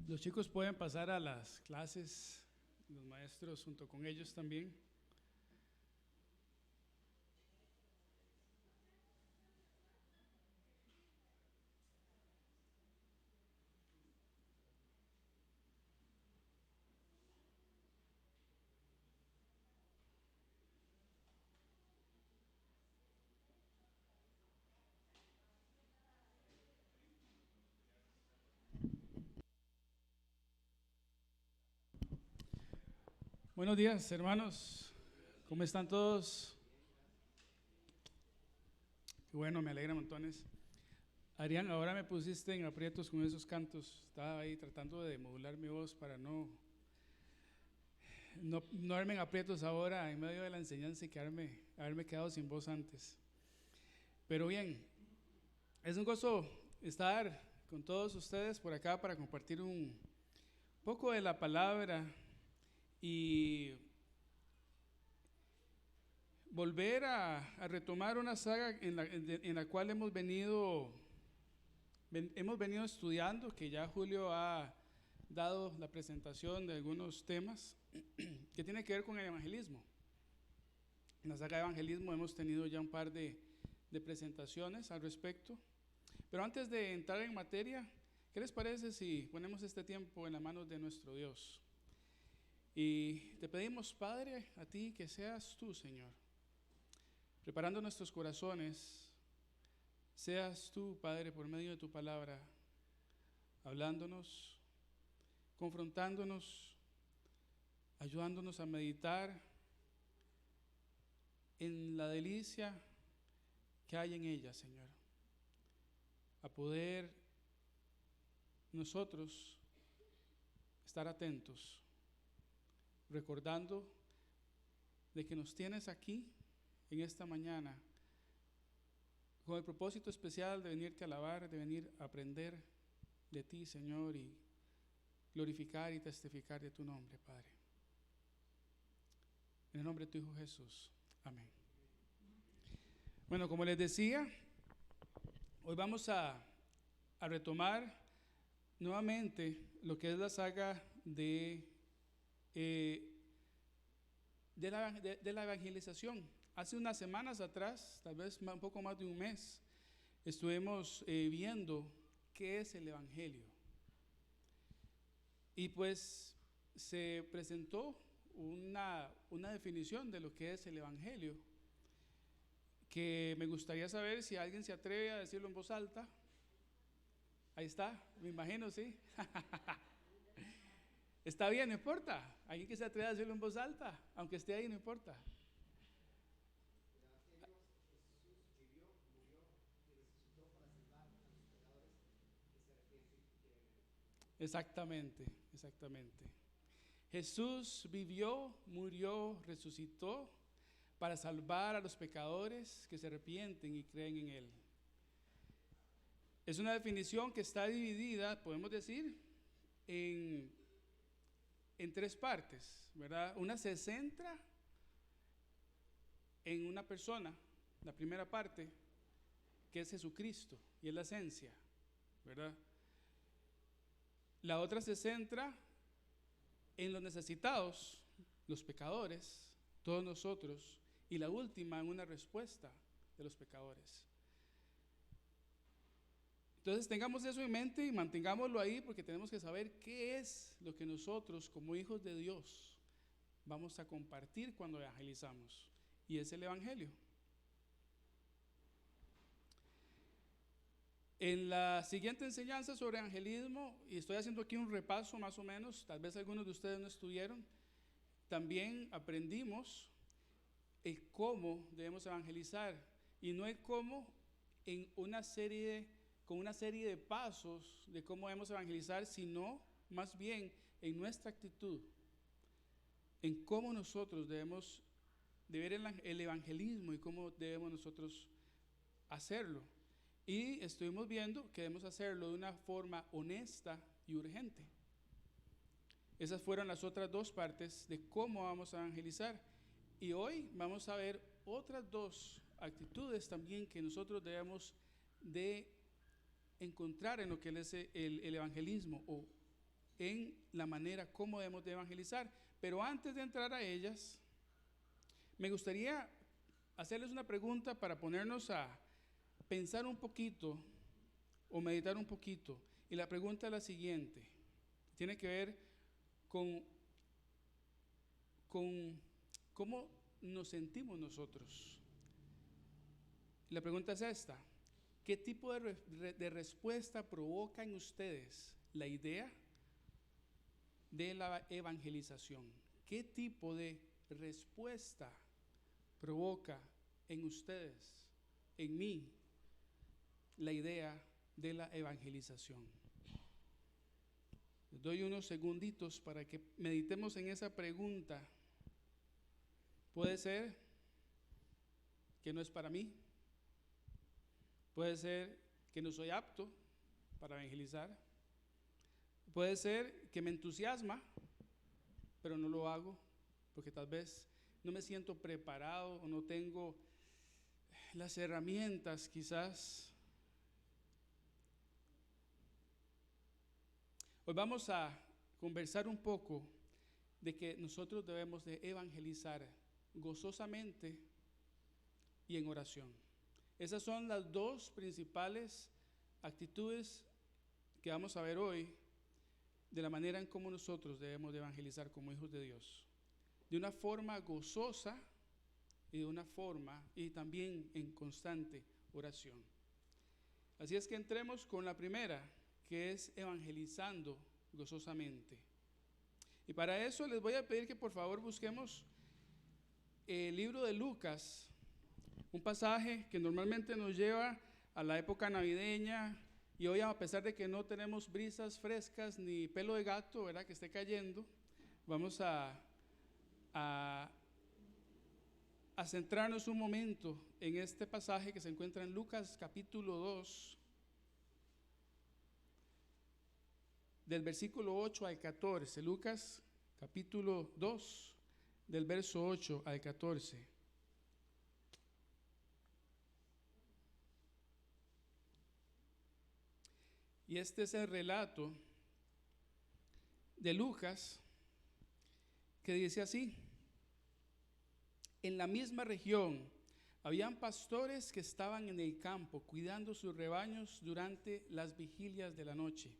Los chicos pueden pasar a las clases, los maestros junto con ellos también. Buenos días, hermanos. ¿Cómo están todos? Qué bueno, me alegra montones. Adrián, ahora me pusiste en aprietos con esos cantos. Estaba ahí tratando de modular mi voz para no darme en aprietos ahora en medio de la enseñanza y haberme quedado sin voz antes. Pero bien, es un gozo estar con todos ustedes por acá para compartir un poco de la palabra y volver a retomar una saga en la cual hemos venido estudiando, que ya Julio ha dado la presentación de algunos temas que tiene que ver con el evangelismo. En la saga de evangelismo hemos tenido ya un par de presentaciones al respecto. Pero antes de entrar en materia, ¿qué les parece si ponemos este tiempo en las manos de nuestro Dios? Y te pedimos, Padre, a ti que seas tú, Señor, preparando nuestros corazones, seas tú, Padre, por medio de tu palabra, hablándonos, confrontándonos, ayudándonos a meditar en la delicia que hay en ella, Señor, a poder nosotros estar atentos, recordando de que nos tienes aquí en esta mañana con el propósito especial de venirte a alabar, de venir a aprender de ti, Señor, y glorificar y testificar de tu nombre, Padre. En el nombre de tu Hijo Jesús. Amén. Bueno, como les decía, hoy vamos a retomar nuevamente lo que es la saga de la evangelización. Hace unas semanas atrás, tal vez un poco más de un mes, estuvimos viendo qué es el evangelio. Y pues se presentó una definición de lo que es el evangelio, que me gustaría saber si alguien se atreve a decirlo en voz alta. Ahí está, me imagino, sí. Está bien, no importa. Alguien que se atreve a decirlo en voz alta, aunque esté ahí, no importa. Exactamente, exactamente. Jesús vivió, murió, resucitó para salvar a los pecadores que se arrepienten y creen en Él. Es una definición que está dividida, podemos decir, en tres partes, ¿verdad? Una se centra en una persona, la primera parte, que es Jesucristo, y es la esencia, ¿verdad? La otra se centra en los necesitados, los pecadores, todos nosotros, y la última en una respuesta de los pecadores. Entonces tengamos eso en mente y mantengámoslo ahí, porque tenemos que saber qué es lo que nosotros como hijos de Dios vamos a compartir cuando evangelizamos, y es el evangelio. En la siguiente enseñanza sobre evangelismo, y estoy haciendo aquí un repaso más o menos, tal vez algunos de ustedes no estuvieron, también aprendimos el cómo debemos evangelizar, y no el cómo con una serie de pasos de cómo debemos evangelizar, sino más bien en nuestra actitud, en cómo nosotros debemos de ver el evangelismo y cómo debemos nosotros hacerlo. Y estuvimos viendo que debemos hacerlo de una forma honesta y urgente. Esas fueron las otras dos partes de cómo vamos a evangelizar. Y hoy vamos a ver otras dos actitudes también que nosotros debemos de encontrar en lo que es el evangelismo, o en la manera como debemos de evangelizar. Pero antes de entrar a ellas, me gustaría hacerles una pregunta para ponernos a pensar un poquito o meditar un poquito. Y la pregunta es la siguiente. Tiene que ver con cómo nos sentimos nosotros. La pregunta es esta: ¿qué tipo de respuesta provoca en ustedes la idea de la evangelización? ¿Qué tipo de respuesta provoca en ustedes, en mí, la idea de la evangelización? Les doy unos segunditos para que meditemos en esa pregunta. Puede ser que no es para mí. Puede ser que no soy apto para evangelizar. Puede ser que me entusiasma, pero no lo hago porque tal vez no me siento preparado o no tengo las herramientas quizás. Hoy vamos a conversar un poco de que nosotros debemos de evangelizar gozosamente y en oración. Esas son las dos principales actitudes que vamos a ver hoy de la manera en cómo nosotros debemos de evangelizar como hijos de Dios. De una forma gozosa y de una forma y también en constante oración. Así es que entremos con la primera, que es evangelizando gozosamente. Y para eso les voy a pedir que por favor busquemos el libro de Lucas, un pasaje que normalmente nos lleva a la época navideña, y hoy, a pesar de que no tenemos brisas frescas ni pelo de gato, ¿verdad?, que esté cayendo, vamos a centrarnos un momento en este pasaje que se encuentra en Lucas capítulo 2, del versículo 8 al 14. Lucas capítulo 2, del verso 8 al 14. Y este es el relato de Lucas, que dice así: en la misma región habían pastores que estaban en el campo cuidando sus rebaños durante las vigilias de la noche.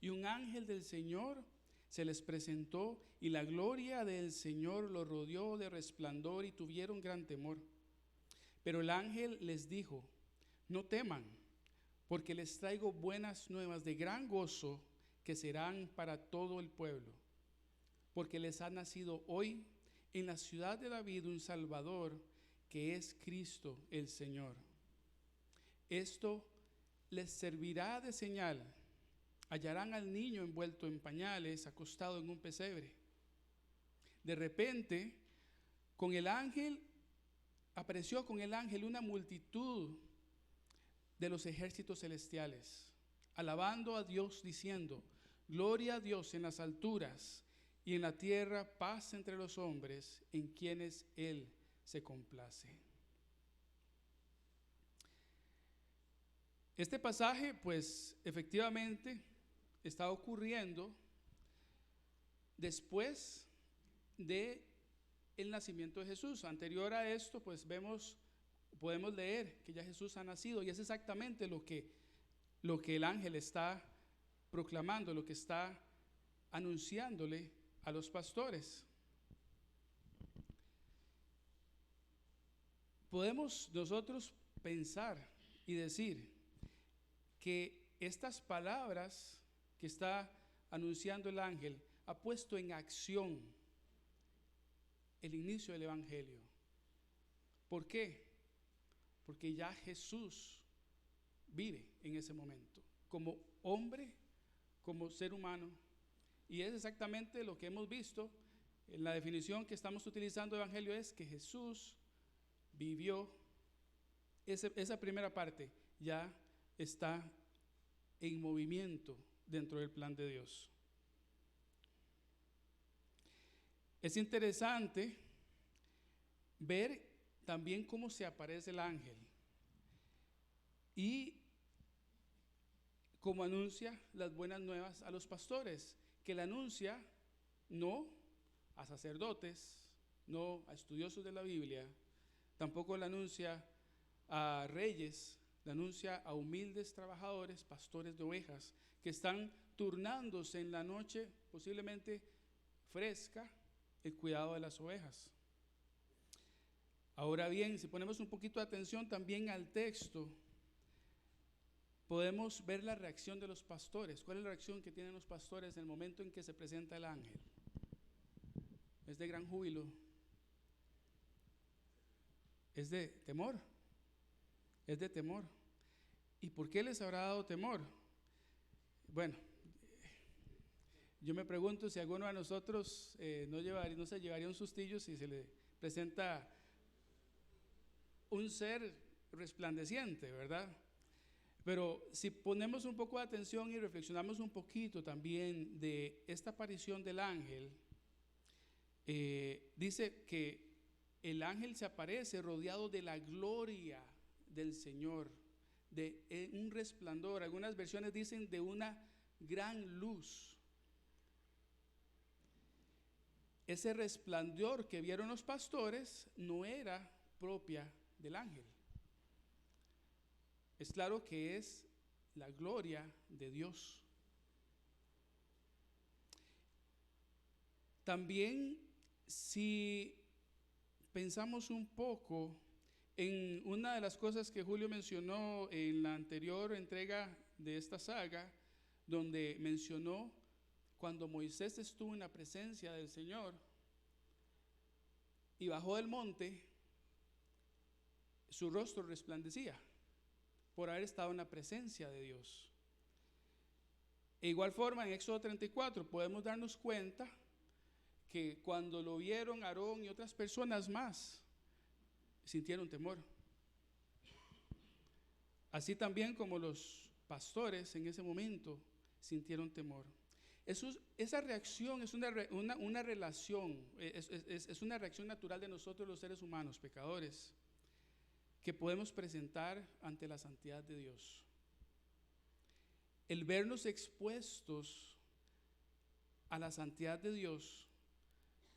Y un ángel del Señor se les presentó, y la gloria del Señor los rodeó de resplandor, y tuvieron gran temor. Pero el ángel les dijo: no teman, porque les traigo buenas nuevas de gran gozo, que serán para todo el pueblo. Porque les ha nacido hoy en la ciudad de David un Salvador, que es Cristo el Señor. Esto les servirá de señal: hallarán al niño envuelto en pañales, acostado en un pesebre. De repente, apareció con el ángel una multitud de los ejércitos celestiales, alabando a Dios, diciendo: gloria a Dios en las alturas, y en la tierra paz entre los hombres, en quienes Él se complace. Este pasaje, pues, efectivamente está ocurriendo después de el nacimiento de Jesús. Anterior a esto, pues podemos leer que ya Jesús ha nacido, y es exactamente lo que el ángel está proclamando, lo que está anunciándole a los pastores. Podemos nosotros pensar y decir que estas palabras que está anunciando el ángel ha puesto en acción el inicio del evangelio. ¿Por qué? Porque ya Jesús vive en ese momento, como hombre, como ser humano. Y es exactamente lo que hemos visto. En la definición que estamos utilizando de evangelio es que Jesús vivió. Esa primera parte ya está en movimiento dentro del plan de Dios. Es interesante ver también cómo se aparece el ángel y cómo anuncia las buenas nuevas a los pastores, que la anuncia no a sacerdotes, no a estudiosos de la Biblia, tampoco la anuncia a reyes, la anuncia a humildes trabajadores, pastores de ovejas, que están turnándose en la noche, posiblemente fresca, el cuidado de las ovejas. Ahora bien, si ponemos un poquito de atención también al texto, podemos ver la reacción de los pastores. ¿Cuál es la reacción que tienen los pastores en el momento en que se presenta el ángel? Es de gran júbilo, es de temor, es de temor. ¿Y por qué les habrá dado temor? Bueno, yo me pregunto si alguno de nosotros no se llevaría un sustillo si se le presenta un ser resplandeciente, ¿verdad? Pero si ponemos un poco de atención y reflexionamos un poquito también de esta aparición del ángel, dice que el ángel se aparece rodeado de la gloria del Señor, de un resplandor. Algunas versiones dicen de una gran luz. Ese resplandor que vieron los pastores no era propia del ángel. Es claro que es la gloria de Dios. También, si pensamos un poco en una de las cosas que Julio mencionó en la anterior entrega de esta saga, donde mencionó cuando Moisés estuvo en la presencia del Señor y bajó del monte, su rostro resplandecía por haber estado en la presencia de Dios. De igual forma, en Éxodo 34 podemos darnos cuenta que cuando lo vieron Aarón y otras personas más, sintieron temor. Así también como los pastores en ese momento sintieron temor. Esa reacción es una relación, es una reacción natural de nosotros los seres humanos, pecadores, que podemos presentar ante la santidad de Dios. El vernos expuestos a la santidad de Dios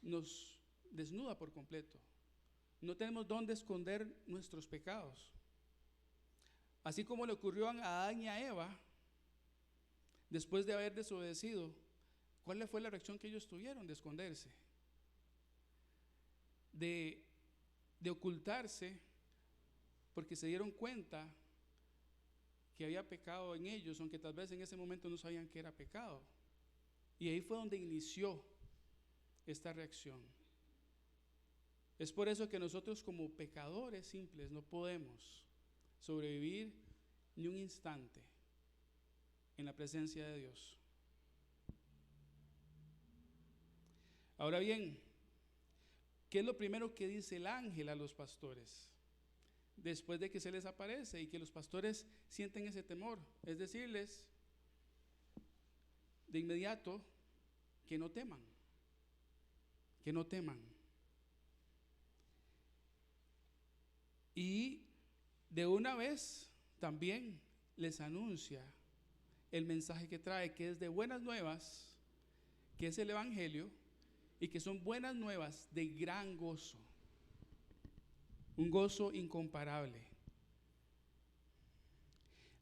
nos desnuda por completo. No tenemos dónde esconder nuestros pecados. Así como le ocurrió a Adán y a Eva, después de haber desobedecido, ¿cuál fue la reacción que ellos tuvieron? De esconderse, de ocultarse, porque se dieron cuenta que había pecado en ellos, aunque tal vez en ese momento no sabían que era pecado. Y ahí fue donde inició esta reacción. Es por eso que nosotros como pecadores simples no podemos sobrevivir ni un instante en la presencia de Dios. Ahora bien, ¿qué es lo primero que dice el ángel a los pastores después de que se les aparece y que los pastores sienten ese temor? Es decirles de inmediato que no teman, que no teman. Y de una vez también les anuncia el mensaje que trae, que es de buenas nuevas, que es el evangelio, y que son buenas nuevas de gran gozo, un gozo incomparable.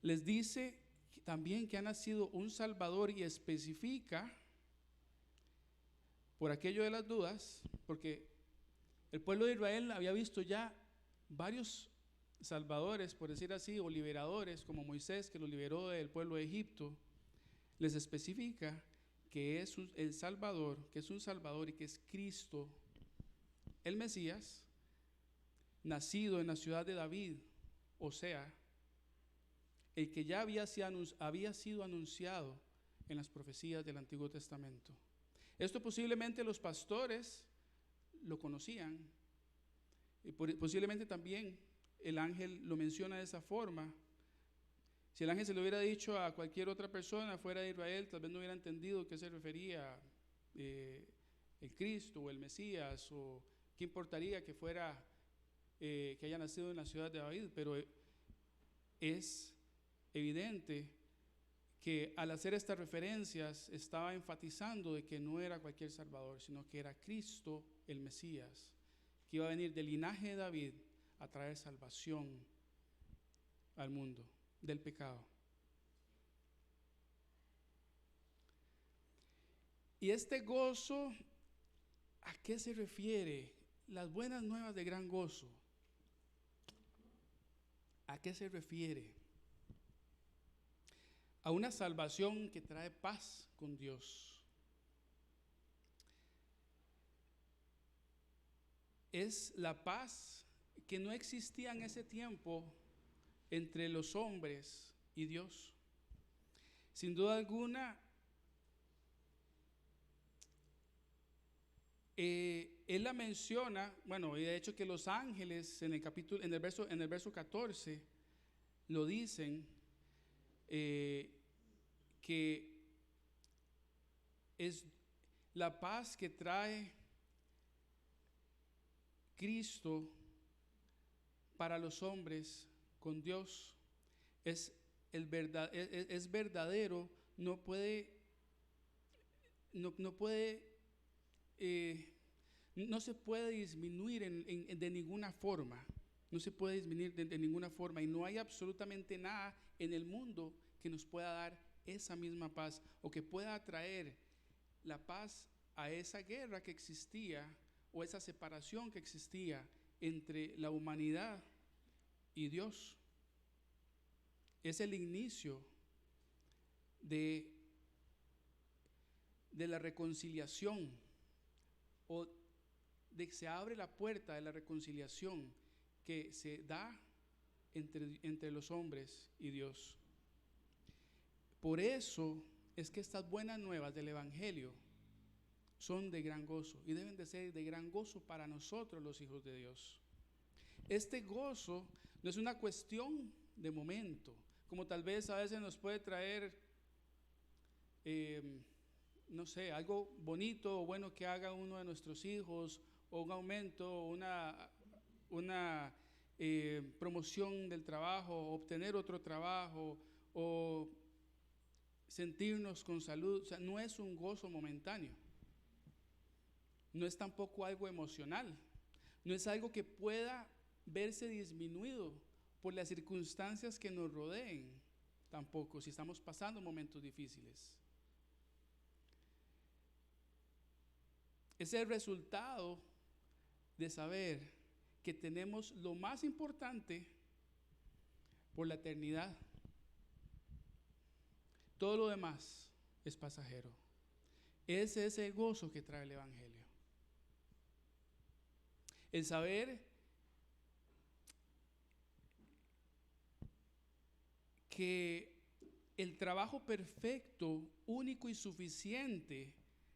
Les dice también que ha nacido un Salvador y especifica, por aquello de las dudas, porque el pueblo de Israel había visto ya varios salvadores, por decir así, o liberadores, como Moisés, que lo liberó del pueblo de Egipto. Les especifica que es el Salvador, que es un Salvador y que es Cristo, el Mesías, nacido en la ciudad de David, o sea, el que ya había sido anunciado en las profecías del Antiguo Testamento. Esto posiblemente los pastores lo conocían, y posiblemente también el ángel lo menciona de esa forma. Si el ángel se lo hubiera dicho a cualquier otra persona fuera de Israel, tal vez no hubiera entendido qué se refería el Cristo o el Mesías, o qué importaría que fuera que haya nacido en la ciudad de David. Pero es evidente que al hacer estas referencias estaba enfatizando de que no era cualquier Salvador, sino que era Cristo el Mesías, que iba a venir del linaje de David a traer salvación al mundo del pecado. Y este gozo, ¿a qué se refiere? Las buenas nuevas de gran gozo, ¿a qué se refiere? A una salvación que trae paz con Dios. Es la paz que no existía en ese tiempo entre los hombres y Dios. Sin duda alguna, él la menciona, bueno, y de hecho que los ángeles en el verso 14 lo dicen, que es la paz que trae Cristo para los hombres con Dios. Es verdadero, no se puede disminuir de ninguna forma. No se puede disminuir de ninguna forma, y no hay absolutamente nada en el mundo que nos pueda dar esa misma paz, o que pueda traer la paz a esa guerra que existía, o esa separación que existía entre la humanidad y Dios. Es el inicio de la reconciliación, o de que se abre la puerta de la reconciliación que se da entre los hombres y Dios. Por eso es que estas buenas nuevas del Evangelio son de gran gozo, y deben de ser de gran gozo para nosotros, los hijos de Dios. Este gozo no es una cuestión de momento, como tal vez a veces nos puede traer, no sé, algo bonito o bueno que haga uno de nuestros hijos, o un aumento, una promoción del trabajo, obtener otro trabajo, o sentirnos con salud. O sea, no es un gozo momentáneo, no es tampoco algo emocional, no es algo que pueda verse disminuido por las circunstancias que nos rodeen, tampoco si estamos pasando momentos difíciles. Es el resultado de saber que tenemos lo más importante por la eternidad. Todo lo demás es pasajero. Ese es el gozo que trae el Evangelio. El saber que el trabajo perfecto, único y suficiente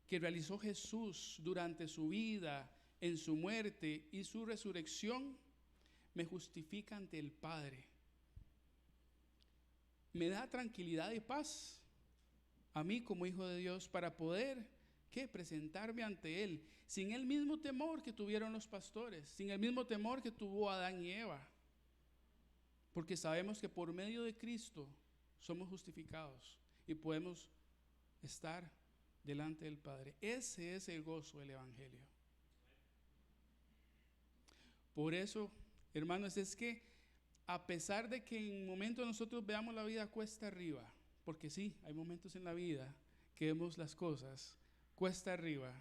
que realizó Jesús durante su vida, en su muerte y su resurrección, me justifica ante el Padre. Me da tranquilidad y paz a mí como hijo de Dios, para poder presentarme ante Él sin el mismo temor que tuvieron los pastores, sin el mismo temor que tuvo Adán y Eva, porque sabemos que por medio de Cristo somos justificados y podemos estar delante del Padre. Ese es el gozo del Evangelio. Por eso, hermanos, es que a pesar de que en momentos nosotros veamos la vida cuesta arriba, porque sí, hay momentos en la vida que vemos las cosas cuesta arriba,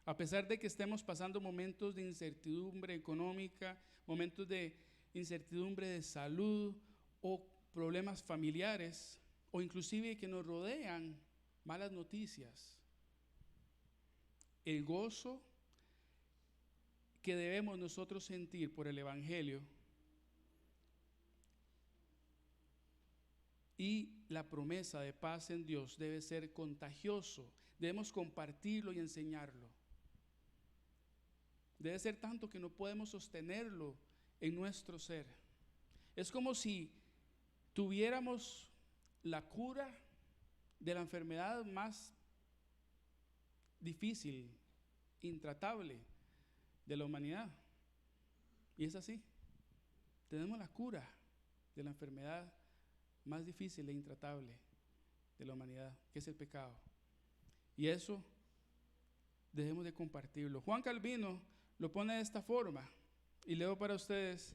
a pesar de que estemos pasando momentos de incertidumbre económica, momentos de incertidumbre de salud, o problemas familiares, o inclusive que nos rodean malas noticias, el gozo que debemos nosotros sentir por el Evangelio y la promesa de paz en Dios debe ser contagioso. Debemos compartirlo y enseñarlo. Debe ser tanto que no podemos sostenerlo en nuestro ser. Es como si tuviéramos la cura de la enfermedad más difícil, intratable de la humanidad. Y es así. Tenemos la cura de la enfermedad más difícil e intratable de la humanidad, que es el pecado. Y eso debemos de compartirlo. Juan Calvino lo pone de esta forma, y leo para ustedes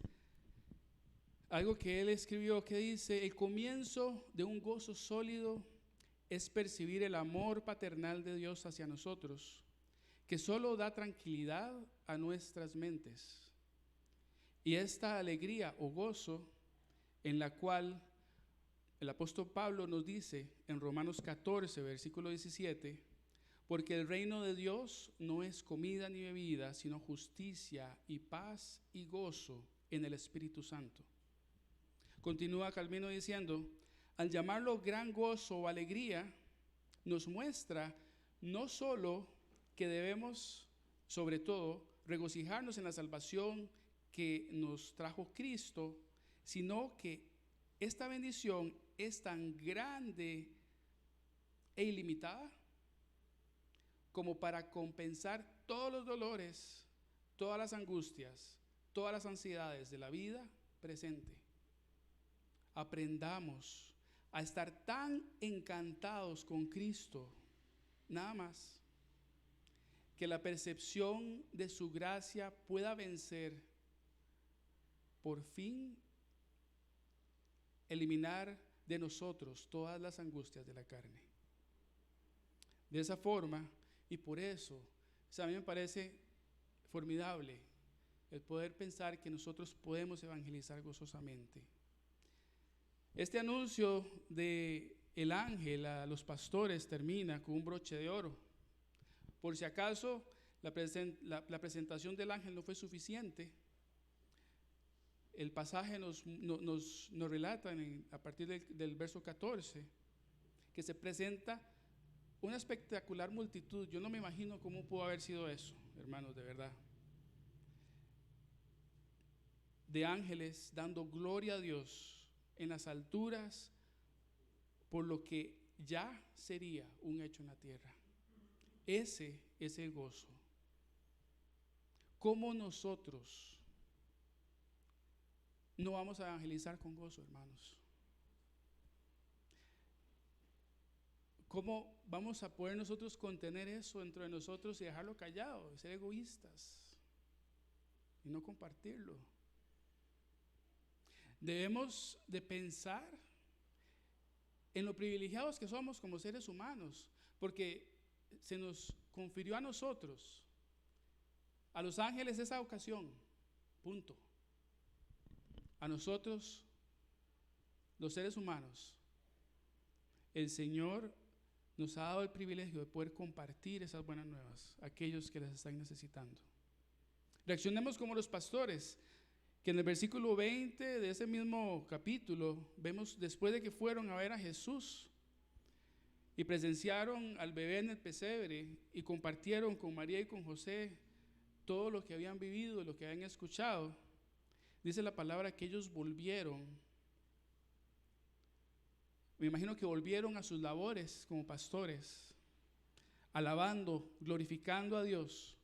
algo que él escribió que dice: el comienzo de un gozo sólido es percibir el amor paternal de Dios hacia nosotros, que solo da tranquilidad a nuestras mentes. Y esta alegría o gozo en la cual el apóstol Pablo nos dice en Romanos 14, versículo 17, porque el reino de Dios no es comida ni bebida, sino justicia y paz y gozo en el Espíritu Santo. Continúa Calvino diciendo: al llamarlo gran gozo o alegría, nos muestra no solo que debemos, sobre todo, regocijarnos en la salvación que nos trajo Cristo, sino que esta bendición es tan grande e ilimitada como para compensar todos los dolores, todas las angustias, todas las ansiedades de la vida presente. Aprendamos a estar tan encantados con Cristo, nada más, que la percepción de su gracia pueda vencer, por fin, eliminar de nosotros todas las angustias de la carne. De esa forma, y por eso, a mí me parece formidable el poder pensar que nosotros podemos evangelizar gozosamente. Este anuncio de el ángel a los pastores termina con un broche de oro. Por si acaso la presentación del ángel no fue suficiente, el pasaje nos relata a partir del verso 14 que se presenta una espectacular multitud. Yo no me imagino cómo pudo haber sido eso, hermanos, de verdad. De ángeles dando gloria a Dios en las alturas por lo que ya sería un hecho en la tierra. Ese es el gozo. ¿Cómo nosotros no vamos a evangelizar con gozo, hermanos? ¿Cómo vamos a poder nosotros contener eso dentro de nosotros y dejarlo callado, ser egoístas y no compartirlo? Debemos de pensar en lo privilegiados que somos como seres humanos, porque se nos confirió a nosotros, a los ángeles esa ocasión, punto. A nosotros, los seres humanos, el Señor nos ha dado el privilegio de poder compartir esas buenas nuevas a aquellos que las están necesitando. Reaccionemos como los pastores, que en el versículo 20 de ese mismo capítulo vemos después de que fueron a ver a Jesús y presenciaron al bebé en el pesebre y compartieron con María y con José todo lo que habían vivido, lo que habían escuchado. Dice la palabra que ellos volvieron, me imagino que volvieron a sus labores como pastores, alabando, glorificando a Dios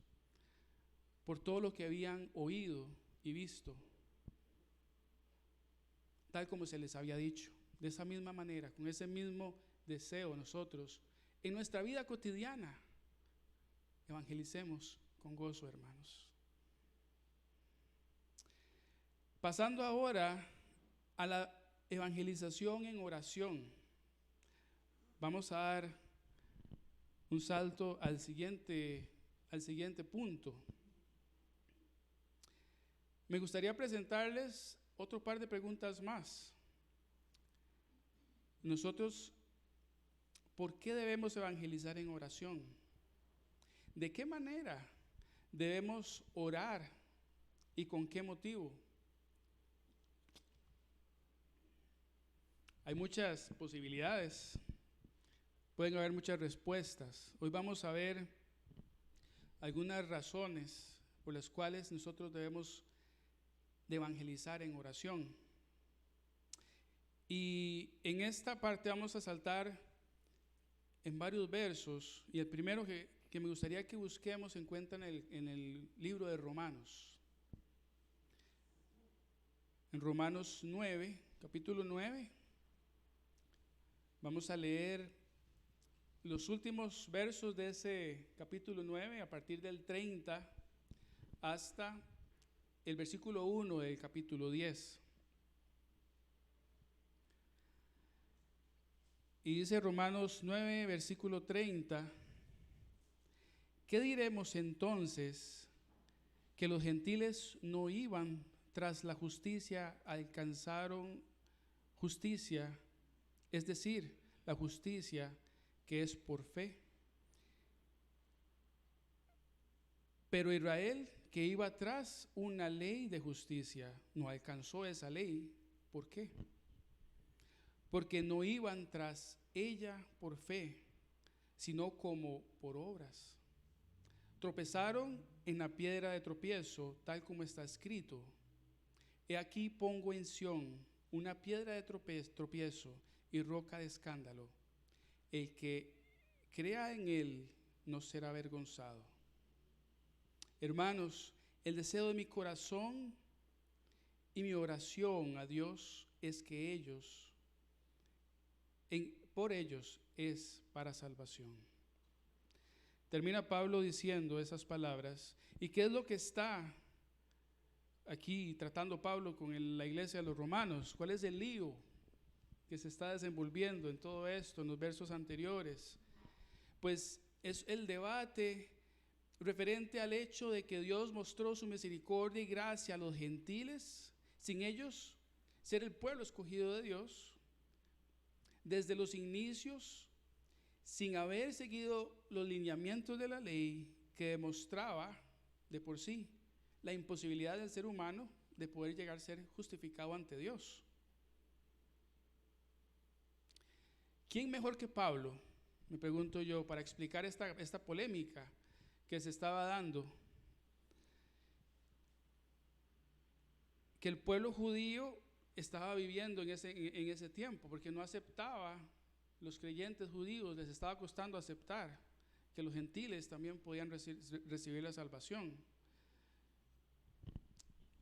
por todo lo que habían oído y visto, tal como se les había dicho. De esa misma manera, con ese mismo deseo, nosotros en nuestra vida cotidiana evangelicemos con gozo, hermanos. Pasando ahora a la evangelización en oración, vamos a dar un salto al siguiente punto. Me gustaría presentarles otro par de preguntas más. Nosotros, ¿por qué debemos evangelizar en oración? ¿De qué manera debemos orar y con qué motivo? Hay muchas posibilidades, pueden haber muchas respuestas. Hoy vamos a ver algunas razones por las cuales nosotros debemos de evangelizar en oración. Y en esta parte vamos a saltar en varios versos, y el primero que me gustaría que busquemos se encuentra en el libro de Romanos. En Romanos 9, capítulo 9, Vamos a leer los últimos versos de ese capítulo 9, a partir del 30 hasta el versículo 1 del capítulo 10. Y dice Romanos 9, versículo 30, ¿qué diremos entonces? Que los gentiles no iban tras la justicia, alcanzaron justicia, es decir, la justicia que es por fe. Pero Israel, que iba tras una ley de justicia, no alcanzó esa ley. ¿Por qué? Porque no iban tras ella por fe, sino como por obras. Tropezaron en la piedra de tropiezo, tal como está escrito: he aquí pongo en Sión una piedra de tropiezo y roca de escándalo. El que crea en él no será avergonzado. Hermanos, el deseo de mi corazón y mi oración a Dios es que por ellos es para salvación. Termina Pablo diciendo esas palabras. ¿Y qué es lo que está aquí tratando Pablo con la iglesia de los romanos? ¿Cuál es el lío que se está desenvolviendo en todo esto, en los versos anteriores? Pues es el debate referente al hecho de que Dios mostró su misericordia y gracia a los gentiles, sin ellos ser el pueblo escogido de Dios, desde los inicios, sin haber seguido los lineamientos de la ley que demostraba de por sí la imposibilidad del ser humano de poder llegar a ser justificado ante Dios. ¿Quién mejor que Pablo, me pregunto yo, para explicar esta polémica que se estaba dando? Que el pueblo judío estaba viviendo en ese tiempo, porque no aceptaba, los creyentes judíos les estaba costando aceptar que los gentiles también podían recibir la salvación.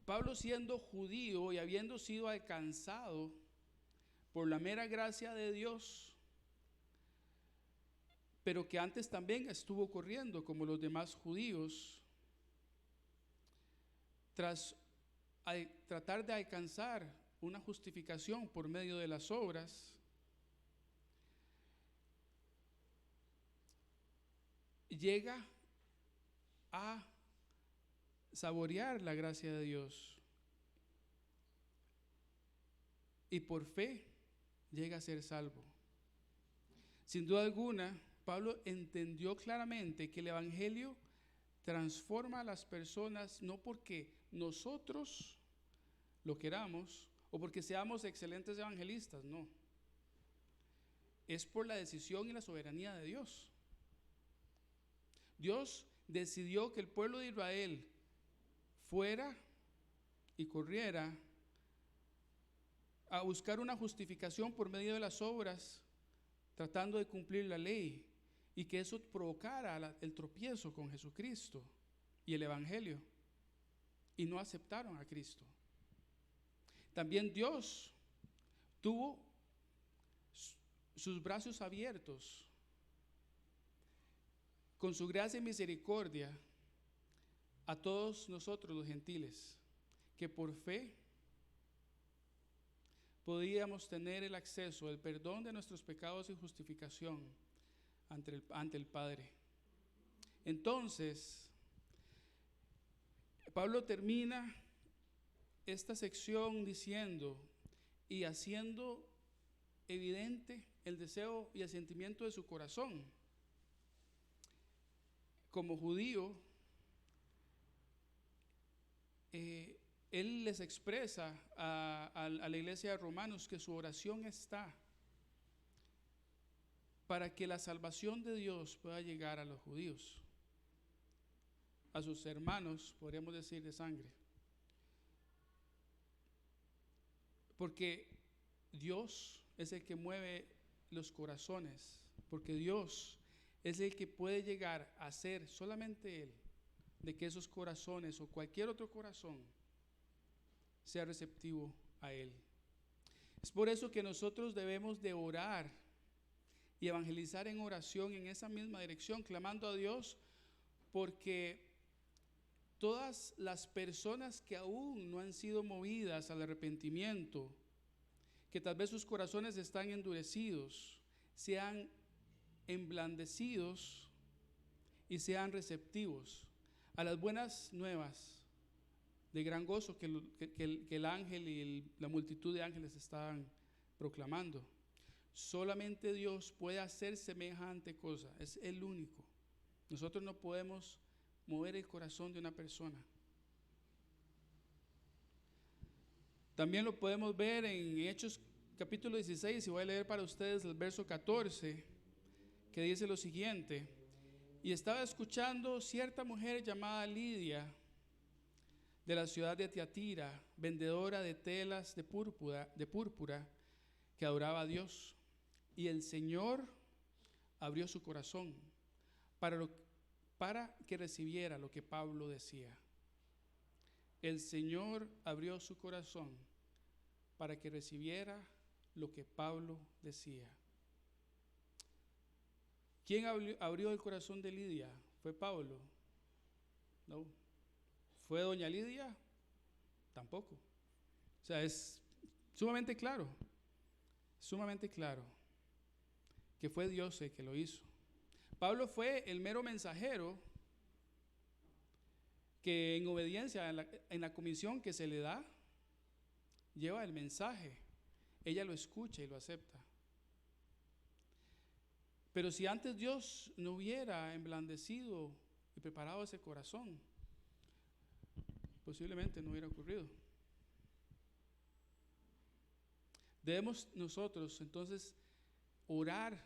Pablo, siendo judío y habiendo sido alcanzado por la mera gracia de Dios, pero que antes también estuvo corriendo como los demás judíos, tras tratar de alcanzar una justificación por medio de las obras, llega a saborear la gracia de Dios y por fe llega a ser salvo. Sin duda alguna, Pablo entendió claramente que el evangelio transforma a las personas no porque nosotros lo queramos o porque seamos excelentes evangelistas, no. Es por la decisión y la soberanía de Dios. Dios decidió que el pueblo de Israel fuera y corriera a buscar una justificación por medio de las obras, tratando de cumplir la ley, y que eso provocara el tropiezo con Jesucristo y el evangelio, y no aceptaron a Cristo. También Dios tuvo sus brazos abiertos con su gracia y misericordia a todos nosotros los gentiles, que por fe podíamos tener el acceso, el perdón de nuestros pecados y justificación ante el Padre. Entonces, Pablo termina esta sección diciendo y haciendo evidente el deseo y el sentimiento de su corazón. Como judío, él les expresa a la iglesia de Romanos que su oración está para que la salvación de Dios pueda llegar a los judíos, a sus hermanos, podríamos decir, de sangre. Porque Dios es el que mueve los corazones, porque Dios es el que puede llegar a ser, solamente Él, de que esos corazones o cualquier otro corazón sea receptivo a Él. Es por eso que nosotros debemos de orar y evangelizar en oración en esa misma dirección, clamando a Dios, porque todas las personas que aún no han sido movidas al arrepentimiento, que tal vez sus corazones están endurecidos, sean emblandecidos y sean receptivos a las buenas nuevas de gran gozo que el ángel y la multitud de ángeles estaban proclamando. Solamente Dios puede hacer semejante cosa, es el único. Nosotros no podemos mover el corazón de una persona. También lo podemos ver en Hechos capítulo 16, y voy a leer para ustedes el verso 14, que dice lo siguiente: y estaba escuchando cierta mujer llamada Lidia, de la ciudad de Tiatira, vendedora de telas de púrpura, que adoraba a Dios. Y el Señor abrió su corazón para que recibiera lo que Pablo decía. El Señor abrió su corazón para que recibiera lo que Pablo decía. ¿Quién abrió el corazón de Lidia? ¿Fue Pablo? No. ¿Fue doña Lidia? Tampoco. O sea, es sumamente claro que fue Dios el que lo hizo. Pablo fue el mero mensajero que, en obediencia en la comisión que se le da, lleva el mensaje. Ella lo escucha y lo acepta. Pero si antes Dios no hubiera emblandecido y preparado ese corazón, posiblemente no hubiera ocurrido. Debemos nosotros entonces orar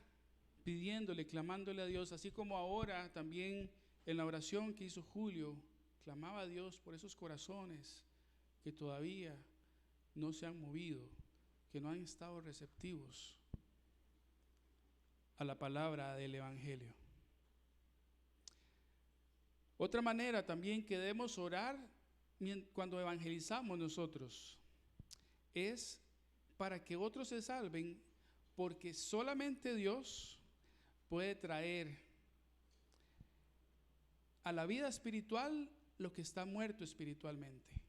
pidiéndole, clamándole a Dios, así como ahora también en la oración que hizo Julio, clamaba a Dios por esos corazones que todavía no se han movido, que no han estado receptivos a la palabra del Evangelio. Otra manera también que debemos orar cuando evangelizamos nosotros es para que otros se salven, porque solamente Dios puede traer a la vida espiritual lo que está muerto espiritualmente.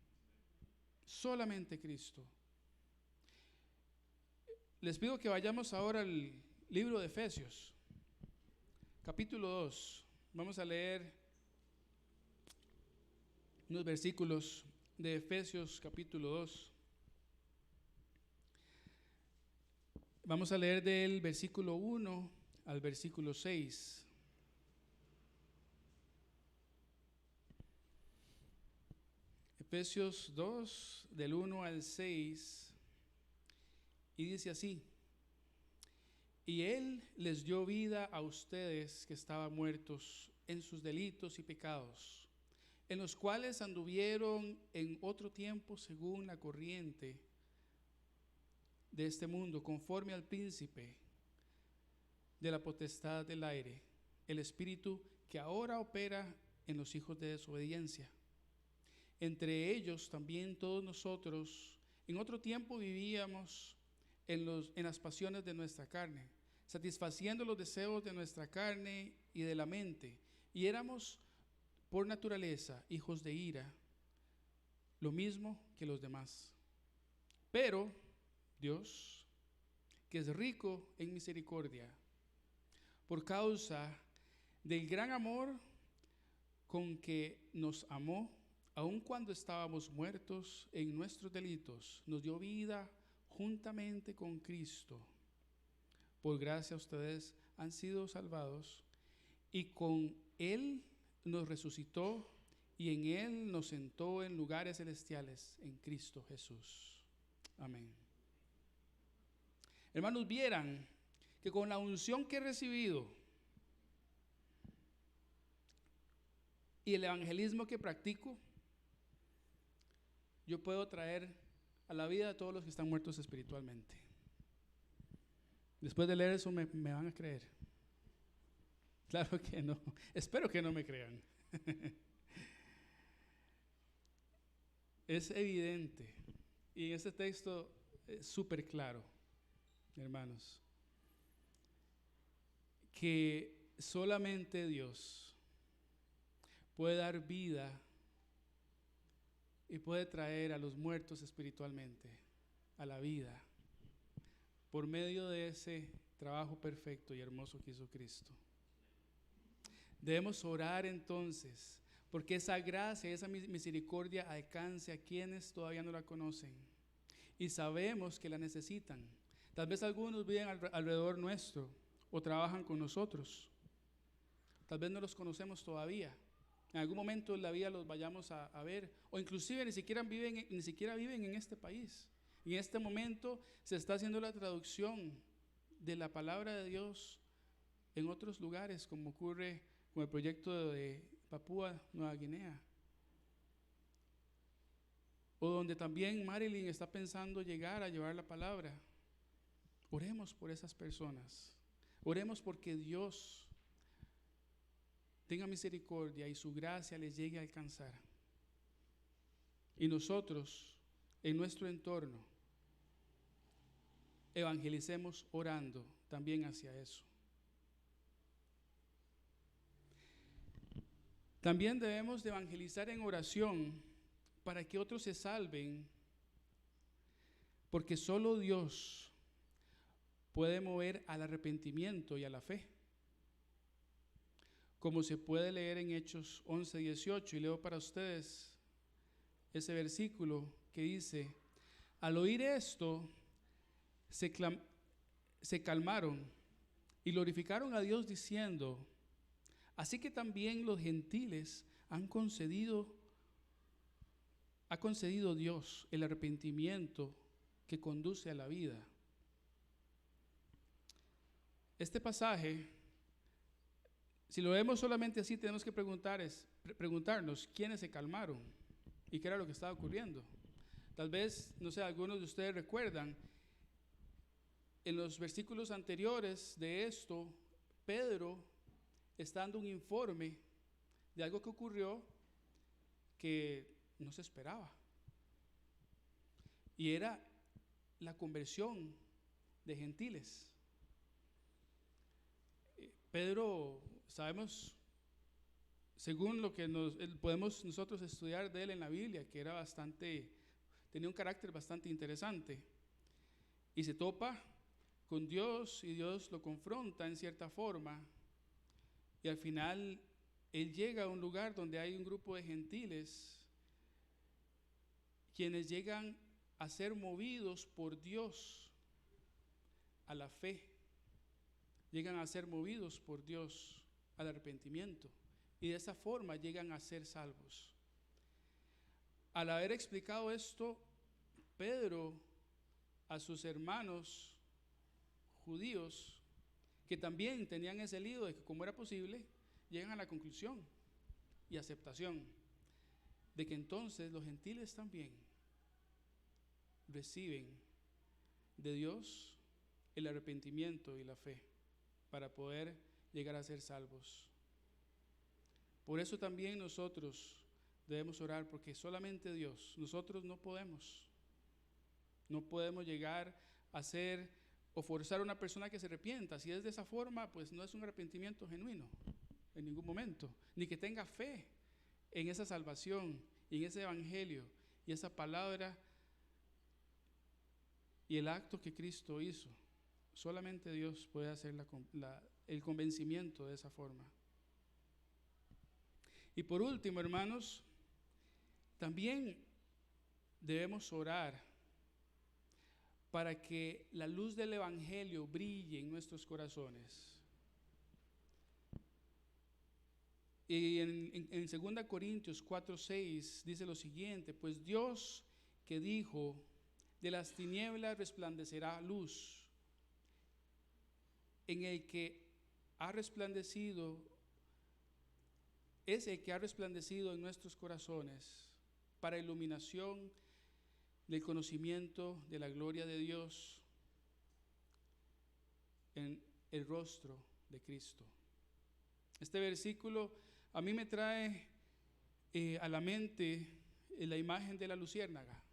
Solamente Cristo. Les pido que vayamos ahora al libro de Efesios, capítulo 2. Vamos a leer unos versículos de Efesios capítulo 2. Vamos a leer del versículo 1 al versículo 6. Efesios 2, del 1 al 6, y dice así: y Él les dio vida a ustedes que estaban muertos en sus delitos y pecados, en los cuales anduvieron en otro tiempo según la corriente de este mundo, conforme al príncipe de la potestad del aire, el espíritu que ahora opera en los hijos de desobediencia. Entre ellos también todos nosotros en otro tiempo vivíamos en las pasiones de nuestra carne, satisfaciendo los deseos de nuestra carne y de la mente, y éramos por naturaleza hijos de ira, lo mismo que los demás. Pero Dios, que es rico en misericordia, por causa del gran amor con que nos amó, aun cuando estábamos muertos en nuestros delitos, nos dio vida juntamente con Cristo. Por gracia ustedes han sido salvados, y con Él nos resucitó y en Él nos sentó en lugares celestiales en Cristo Jesús. Amén. Hermanos, vieran que con la unción que he recibido y el evangelismo que practico, yo puedo traer a la vida a todos los que están muertos espiritualmente. Después de leer eso, ¿me van a creer? Claro que no. Espero que no me crean. Es evidente. Y en este texto es súper claro, hermanos. que solamente Dios puede dar vida y puede traer a los muertos espiritualmente a la vida por medio de ese trabajo perfecto y hermoso que hizo Cristo. Debemos orar entonces porque esa gracia, esa misericordia alcance a quienes todavía no la conocen y sabemos que la necesitan. Tal vez algunos viven alrededor nuestro o trabajan con nosotros. Tal vez no los conocemos todavía. En algún momento de la vida los vayamos a ver, o inclusive ni siquiera viven en este país. Y en este momento se está haciendo la traducción de la palabra de Dios en otros lugares, como ocurre con el proyecto de Papúa Nueva Guinea, o donde también Marilyn está pensando llegar a llevar la palabra. Oremos por esas personas. Oremos porque Dios tenga misericordia y su gracia les llegue a alcanzar. Y nosotros, en nuestro entorno, evangelicemos orando también hacia eso. También debemos de evangelizar en oración para que otros se salven, porque solo Dios puede mover al arrepentimiento y a la fe. Como se puede leer en Hechos 11:18, y leo para ustedes ese versículo que dice: al oír esto, se calmaron y glorificaron a Dios diciendo: así que también los gentiles ha concedido Dios el arrepentimiento que conduce a la vida. Este pasaje, si lo vemos solamente así, tenemos que preguntarnos quiénes se calmaron y qué era lo que estaba ocurriendo. Tal vez, no sé, algunos de ustedes recuerdan, en los versículos anteriores de esto, Pedro está dando un informe de algo que ocurrió que no se esperaba. Y era la conversión de gentiles. Pedro, sabemos, según lo que podemos nosotros estudiar de él en la Biblia, que era tenía un carácter bastante interesante. Y se topa con Dios y Dios lo confronta en cierta forma. Y al final él llega a un lugar donde hay un grupo de gentiles quienes llegan a ser movidos por Dios a la fe, llegan a ser movidos por Dios al arrepentimiento y de esa forma llegan a ser salvos. Al haber explicado esto, Pedro a sus hermanos judíos que también tenían ese lío de que cómo era posible, llegan a la conclusión y aceptación de que entonces los gentiles también reciben de Dios el arrepentimiento y la fe para poder llegar a ser salvos. Por eso también nosotros debemos orar, porque solamente Dios, nosotros no podemos llegar a hacer o forzar a una persona que se arrepienta. Si es de esa forma, pues no es un arrepentimiento genuino en ningún momento, ni que tenga fe en esa salvación y en ese evangelio y esa palabra y el acto que Cristo hizo. Solamente Dios puede hacer el convencimiento de esa forma. Y por último, hermanos, también debemos orar para que la luz del evangelio brille en nuestros corazones. Y en 2 Corintios 4:6 dice lo siguiente: pues Dios que dijo, de las tinieblas resplandecerá luz, en el que ha resplandecido, es el que ha resplandecido en nuestros corazones para iluminación del conocimiento de la gloria de Dios en el rostro de Cristo. Este versículo a mí me trae a la mente la imagen de la luciérnaga,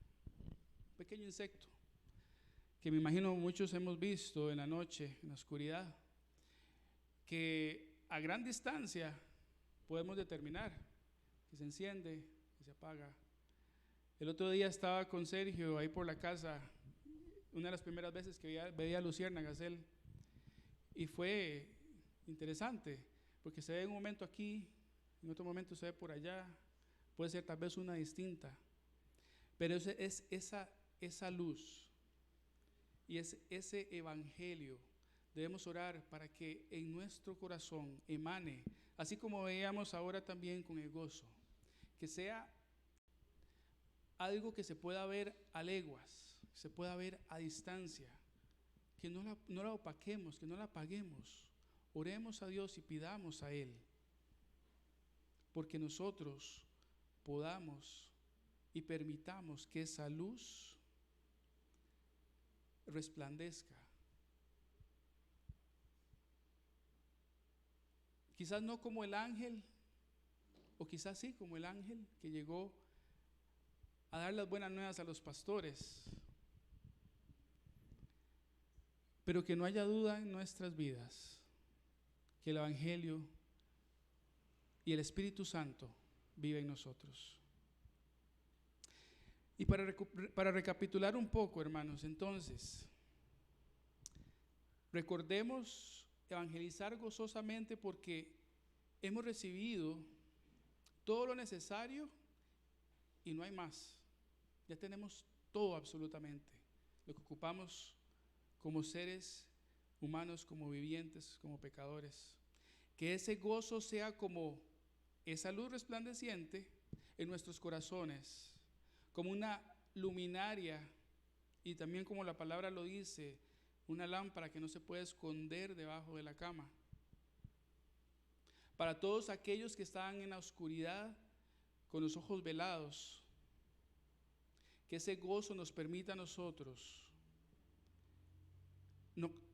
un pequeño insecto que me imagino muchos hemos visto en la noche, en la oscuridad, que a gran distancia podemos determinar que se enciende, que se apaga. El otro día estaba con Sergio ahí por la casa, una de las primeras veces que veía luciérnagas él, y fue interesante, porque se ve en un momento aquí, en otro momento se ve por allá, puede ser tal vez una distinta, pero es esa luz y es ese evangelio. Debemos orar para que en nuestro corazón emane, así como veíamos ahora también con el gozo, que sea algo que se pueda ver a leguas, se pueda ver a distancia, que no la opaquemos, que no la apaguemos. Oremos a Dios y pidamos a Él, porque nosotros podamos y permitamos que esa luz resplandezca. Quizás no como el ángel, o quizás sí como el ángel que llegó a dar las buenas nuevas a los pastores, pero que no haya duda en nuestras vidas que el evangelio y el Espíritu Santo vive en nosotros. Y para recapitular un poco, hermanos, entonces, recordemos evangelizar gozosamente porque hemos recibido todo lo necesario y no hay más. Ya tenemos todo absolutamente, lo que ocupamos como seres humanos, como vivientes, como pecadores. Que ese gozo sea como esa luz resplandeciente en nuestros corazones, como una luminaria, y también como la palabra lo dice, una lámpara que no se puede esconder debajo de la cama. Para todos aquellos que están en la oscuridad con los ojos velados, que ese gozo nos permita a nosotros,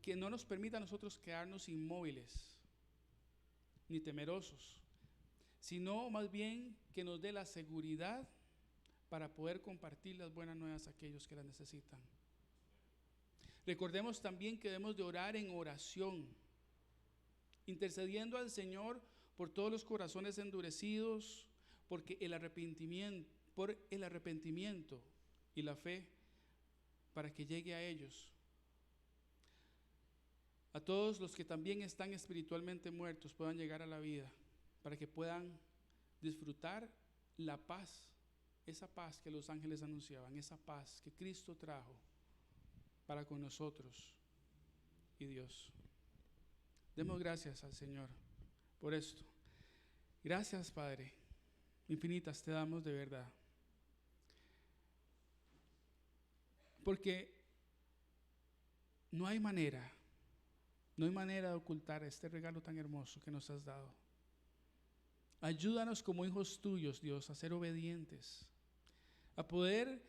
que no nos permita a nosotros quedarnos inmóviles ni temerosos, sino más bien que nos dé la seguridad para poder compartir las buenas nuevas a aquellos que las necesitan. Recordemos también que debemos de orar en oración, intercediendo al Señor por todos los corazones endurecidos, por el arrepentimiento y la fe para que llegue a ellos. A todos los que también están espiritualmente muertos puedan llegar a la vida, para que puedan disfrutar la paz, esa paz que los ángeles anunciaban, esa paz que Cristo trajo para con nosotros y Dios. Demos gracias al Señor por esto. Gracias, Padre, infinitas te damos de verdad. Porque no hay manera de ocultar este regalo tan hermoso que nos has dado. Ayúdanos como hijos tuyos, Dios, a ser obedientes, a poder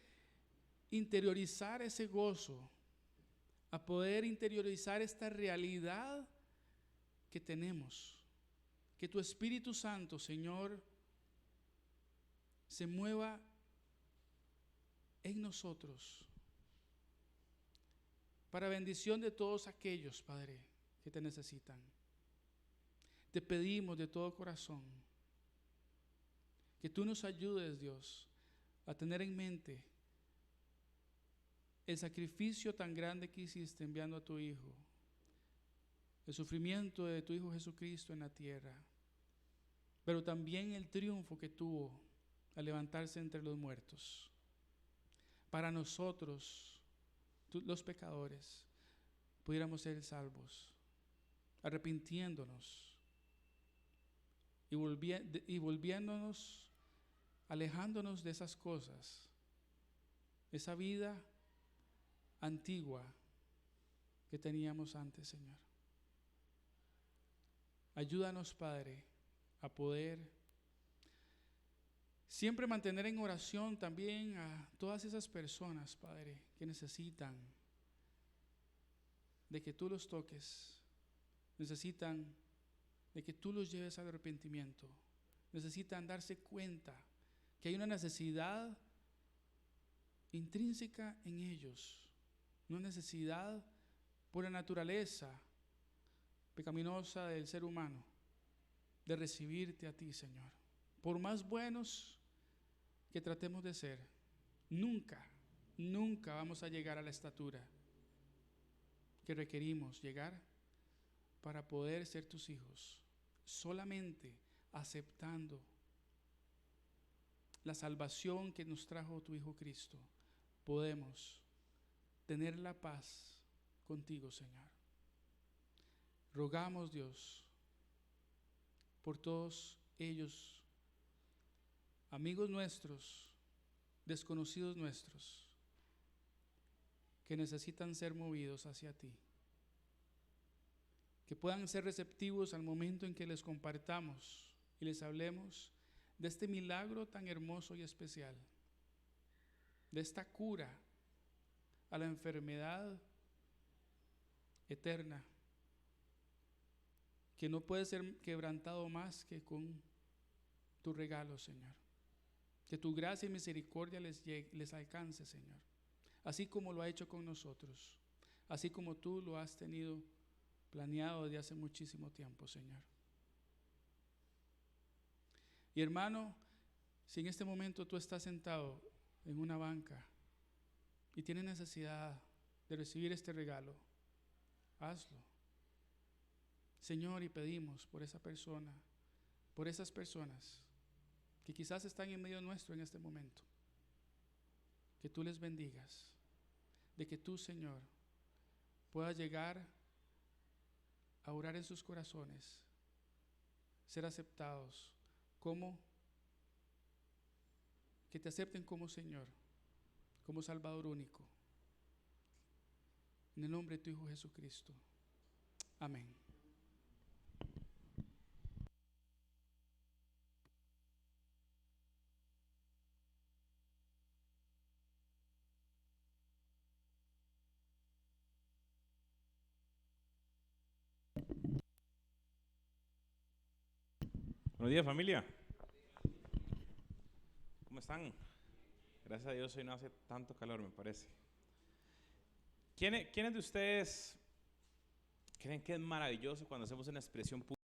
interiorizar ese gozo, a poder interiorizar esta realidad que tenemos. Que tu Espíritu Santo, Señor, se mueva en nosotros para bendición de todos aquellos, Padre, que te necesitan. Te pedimos de todo corazón que tú nos ayudes, Dios, a tener en mente el sacrificio tan grande que hiciste enviando a tu Hijo, el sufrimiento de tu Hijo Jesucristo en la tierra, pero también el triunfo que tuvo al levantarse entre los muertos. Para nosotros, los pecadores, pudiéramos ser salvos, arrepintiéndonos y volviéndonos, alejándonos de esas cosas, esa vida antigua que teníamos antes, Señor. Ayúdanos, Padre, a poder siempre mantener en oración también a todas esas personas, Padre, que necesitan de que tú los toques, necesitan de que tú los lleves al arrepentimiento, necesitan darse cuenta que hay una necesidad intrínseca en ellos, una necesidad por la naturaleza pecaminosa del ser humano, de recibirte a ti, Señor. Por más buenos que tratemos de ser, nunca vamos a llegar a la estatura que requerimos llegar para poder ser tus hijos. Solamente aceptando la salvación que nos trajo tu Hijo Cristo, podemos tener la paz contigo, Señor. Rogamos, Dios, por todos ellos, amigos nuestros, desconocidos nuestros, que necesitan ser movidos hacia ti, que puedan ser receptivos al momento en que les compartamos y les hablemos de este milagro tan hermoso y especial, de esta cura a la enfermedad eterna, que no puede ser quebrantado más que con tu regalo, Señor. Que tu gracia y misericordia les alcance, Señor, así como lo ha hecho con nosotros, así como tú lo has tenido planeado desde hace muchísimo tiempo, Señor. Y hermano, si en este momento tú estás sentado en una banca y tienes necesidad de recibir este regalo, hazlo, Señor, y pedimos por esa persona, por esas personas que quizás están en medio nuestro en este momento, que tú les bendigas, de que tú, Señor, puedas llegar a orar en sus corazones, ser aceptados como, que te acepten como Señor, como Salvador único. En el nombre de tu Hijo Jesucristo. Amén. Buenos días, familia. ¿Cómo están? Gracias a Dios hoy no hace tanto calor, me parece. ¿Quiénes de ustedes creen que es maravilloso cuando hacemos una expresión pública